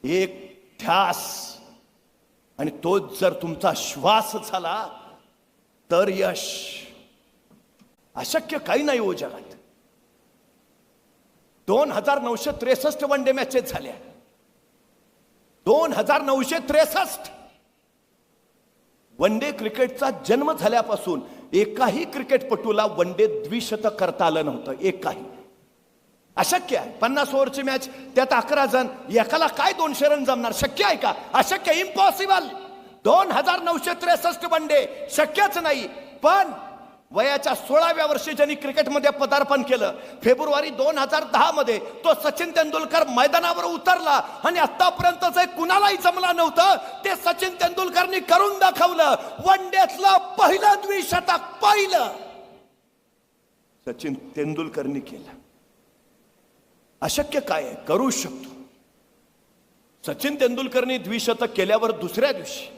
एक ध्यास, आणि तोच जर तुमचा श्वास झाला तर यश. अशक्य काही नाही हो जगात. 2963 वन डे मॅचेस झाल्या. 2963. वन डे क्रिकेटचा जन्म झाल्यापासून एकाही क्रिकेटपटूला वन डे द्विशतक करता आलं नव्हतं. एकही. अशक्य आहे. 50 ओव्हरची मॅच, त्यात 11 जण, एकाला काय 200 रन जमणार? शक्य आहे का? अशक्य, इम्पॉसिबल. 2963 वन डे शक्यच नाही. पण वयाच्या 16व्या वर्षी ज्यांनी क्रिकेटमध्ये पदार्पण केलं, फेब्रुवारी 2010 मध्ये तो सचिन तेंडुलकर मैदानावर उतरला आणि आतापर्यंत जे कुणालाही जमलं नव्हतं ते सचिन तेंडुलकरनी करून दाखवलं. वन डेतलं पहिलं द्विशतक, पहिलं सचिन तेंडुलकरनी केलं. अशक्य काय आहे? करू शकतो. सचिन तेंडुलकरनी द्विशतक केल्यावर दुसऱ्या दिवशी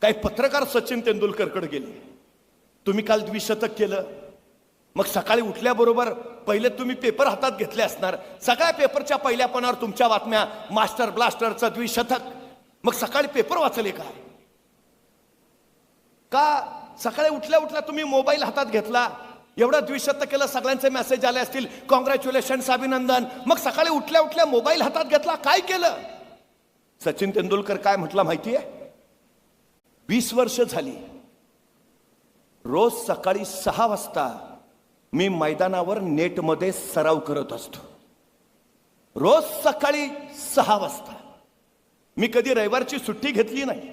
काही पत्रकार सचिन तेंडुलकरकडे गेले, तुम्ही काल द्विशतक केलं. मग सकाळी उठल्याबरोबर पहिले तुम्ही पेपर हातात घेतले असणार. सगळ्या पेपरच्या पहिल्या पानावर तुमच्या बातम्या, मास्टर ब्लास्टरचं द्विशतक. मग सकाळी पेपर वाचले का? सकाळी उठल्या उठल्या तुम्ही मोबाईल हातात घेतला, एवढं द्विशतक केलं, सगळ्यांचे मेसेज आले असतील, कॉंग्रॅच्युलेशन्स, अभिनंदन. मग सकाळी उठल्या उठल्या मोबाईल हातात घेतला, काय केलं? सचिन तेंडुलकर काय म्हटलं माहितीये? 20 वर्ष झाली रोज सकाळी 6 वाजता मी मैदानावर नेटमध्ये सराव करत असतो. रोज सकाळी 6 वाजता. मी कधी रविवारची सुट्टी घेतली नाही.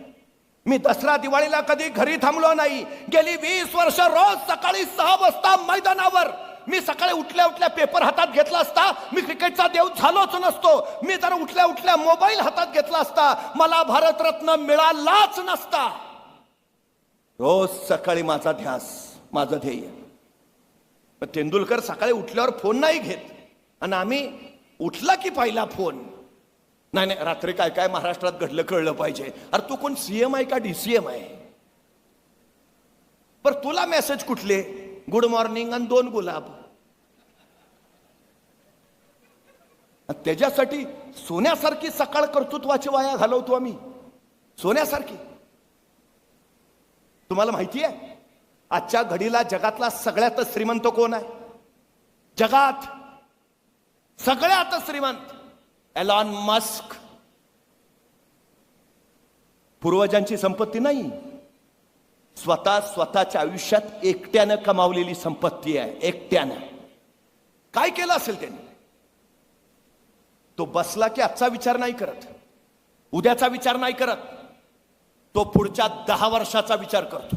मी दसरा दिवाळीला कधी घरी थांबलो नाही. गेली 20 वर्ष रोज सकाळी 6 वाजता मैदानावर. मी सकाळी उठल्या उठल्या पेपर हातात घेतला असता मी क्रिकेटचा देव झालोच नसतो. मी जर उठल्या उठल्या मोबाईल हातात घेतला असता मला भारतरत्न मिळालाच नसता. रोज सकाळी माझा ध्यास, माझं ध्येय. पण तेंडुलकर सकाळी उठल्यावर फोन नाही घेत, आणि आम्ही उठला की पहिला फोन. नाही नाही, रात्री काय काय महाराष्ट्रात घडलं कळलं पाहिजे. अरे तू कोण सीएम आहे का डीसीएम आहे? पर तुला मेसेज कुठले? गुड मॉर्निंग आणि 2 गुलाब. त्याच्यासाठी सोन्यासारखी सकाळ कर्तृत्वाची वाया घालवतो आम्ही. सोन्यासारखी. तुम्हाला माहिती आहे आजच्या घडीला जगातला सगळ्यात श्रीमंत कोण आहे? जगात सगळ्यात श्रीमंत एलॉन मस्क. पूर्वजांची संपत्ती नाही, स्वतःच्या आयुष्यात एकट्यानं कमावलेली संपत्ती आहे. एकट्यानं. काय केलं असेल त्यांनी? तो बसला की आजचा विचार नाही करत, उद्याचा विचार नाही करत. तो पुढच्या 10 वर्षाचा विचार करतो.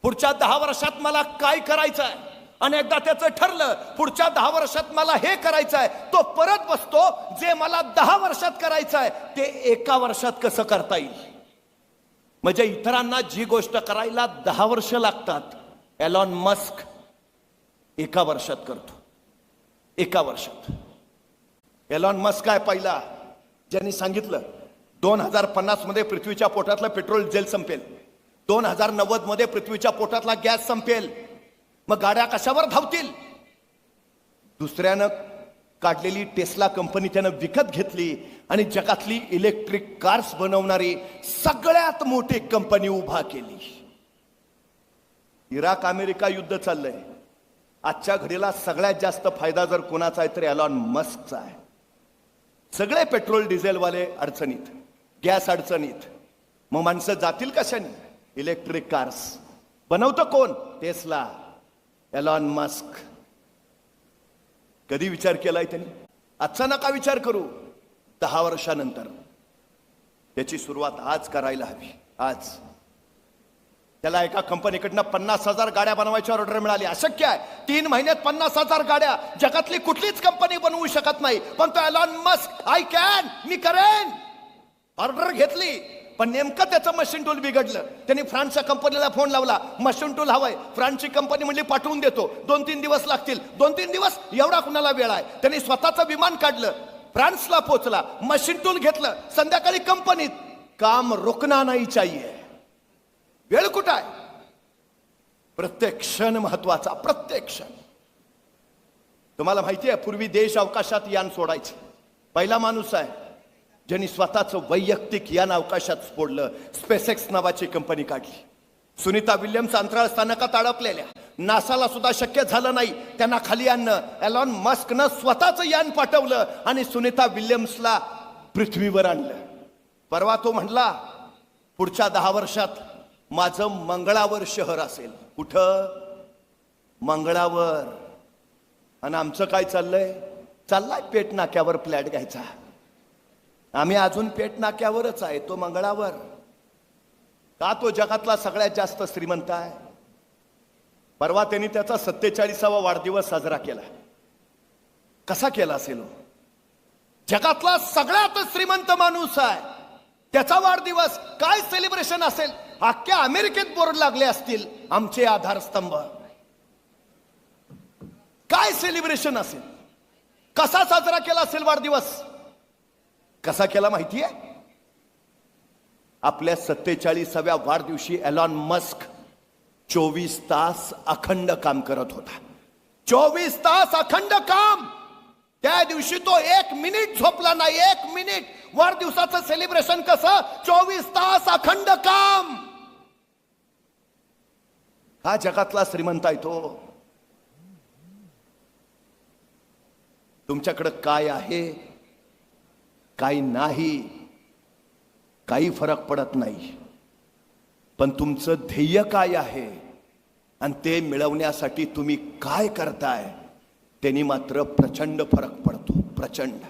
पुढच्या 10 वर्षात मला काय करायचं आहे, आणि एकदा त्याचं ठरलं पुढच्या 10 वर्षात मला हे करायचं आहे, तो परत बसतो जे मला 10 वर्षात करायचं आहे ते 1 वर्षात कसं करता येईल. म्हणजे इतरांना जी गोष्ट करायला 10 वर्ष लागतात, एलॉन मस्क 1 वर्षात करतो. 1 वर्षात. एलॉन मस्क आहे पहिला ज्यांनी सांगितलं 2050 मध्ये पृथ्वीच्या पोटातलं पेट्रोल जेल संपेल, 2090 मध्ये पृथ्वीच्या पोटातला गॅस संपेल. मग गाड्या कशावर धावतील? दुसऱ्यानं काढलेली टेस्ला कंपनी त्यानं विकत घेतली आणि जगातली इलेक्ट्रिक कार्स बनवणारी सगळ्यात मोठी कंपनी उभा केली. इराक अमेरिका युद्ध चाललंय. आजच्या घडीला सगळ्यात जास्त फायदा जर कोणाचा आहे तर एलॉन मस्कचा आहे. सगळे पेट्रोल डिझेलवाले अडचणीत, गॅस अडचणीत. मग माणसं जातील कशाने? Electric cars. बनवतं कोण? Tesla, Elon Musk. कधी विचार केलाय त्यांनी? आजचा नका विचार करू, 10 वर्षानंतर. त्याची सुरुवात आज करायला हवी. आज त्याला एका कंपनीकडनं 50,000 गाड्या बनवायची ऑर्डर मिळाली. अशक्य आहे. 3 महिन्यात 50,000 गाड्या जगातली कुठलीच कंपनी बनवू शकत नाही. पण तो एलॉन मस्क, आय कॅन, मी करेन. ऑर्डर घेतली, पण नेमकं त्याचं मशीन टूल बिघडलं. त्यांनी फ्रान्सच्या कंपनीला फोन लावला, मशीन टूल हवंय. फ्रान्सची कंपनी म्हणली पाठवून देतो, 2-3 दिवस लागतील. 2-3 दिवस एवढा कुणाला वेळ आहे? त्यांनी स्वतःचं विमान काढलं, फ्रान्सला पोहोचला, मशीन टूल घेतलं. संध्याकाळी कंपनीत काम रुकना नाही चाहिए. वेळ कुठं आहे? प्रत्येक क्षण महत्वाचा. प्रत्येक क्षण. तुम्हाला माहिती आहे पूर्वी देश अवकाशात यान सोडायचे. पहिला माणूस आहे ज्यांनी स्वतःचं वैयक्तिक यान अवकाशात फोडलं, स्पेसएक्स नावाची कंपनी काढली. सुनीता विल्यम्स अंतराळ स्थानकात अडकलेल्या, नासाला सुद्धा शक्य झालं नाही त्यांना खाली आणणं. एलॉन मस्कनं स्वतःचं यान पाठवलं आणि सुनीता विल्यम्सला पृथ्वीवर आणलं. परवा तो म्हणला, पुढच्या 10 वर्षात माझं मंगळावर शहर असेल. कुठं? मंगळावर. आणि आमचं काय चाललाय पेट नाक्यावर फ्लॅट घ्यायचा. आम्ही अजून पेट नाक्यावरच आहे, तो मंगळावर. का? तो जगातला सगळ्यात जास्त श्रीमंत आहे. परवा त्यांनी त्याचा 47वा वाढदिवस साजरा केला. कसा केला असेल? जगातला सगळ्यात श्रीमंत माणूस आहे, त्याचा वाढदिवस. काय सेलिब्रेशन असेल? अख्ख्या अमेरिकेत बोर्ड लागले असतील, आमचे आधारस्तंभ. काय सेलिब्रेशन असेल? कसा साजरा केला असेल वाढदिवस? कसा केला माहितीये? आपल्या 47व्या वाढदिवशी एलॉन मस्क 24 तास अखंड काम करत होता. 24 तास अखंड काम. त्या दिवशी तो 1 मिनिट झोपला नाही. 1 मिनिट. वाढदिवसाचं सेलिब्रेशन कसं? 24 तास अखंड काम. हा जगातला श्रीमंत आहे तो. तुमच्याकडे काय आहे, काय नाही, काही फरक पडत नाही. पण तुमचं ध्येय काय आहे आणि ते मिळवण्यासाठी तुम्ही काय करताय, त्यांनी मात्र प्रचंड फरक पडतो. प्रचंड.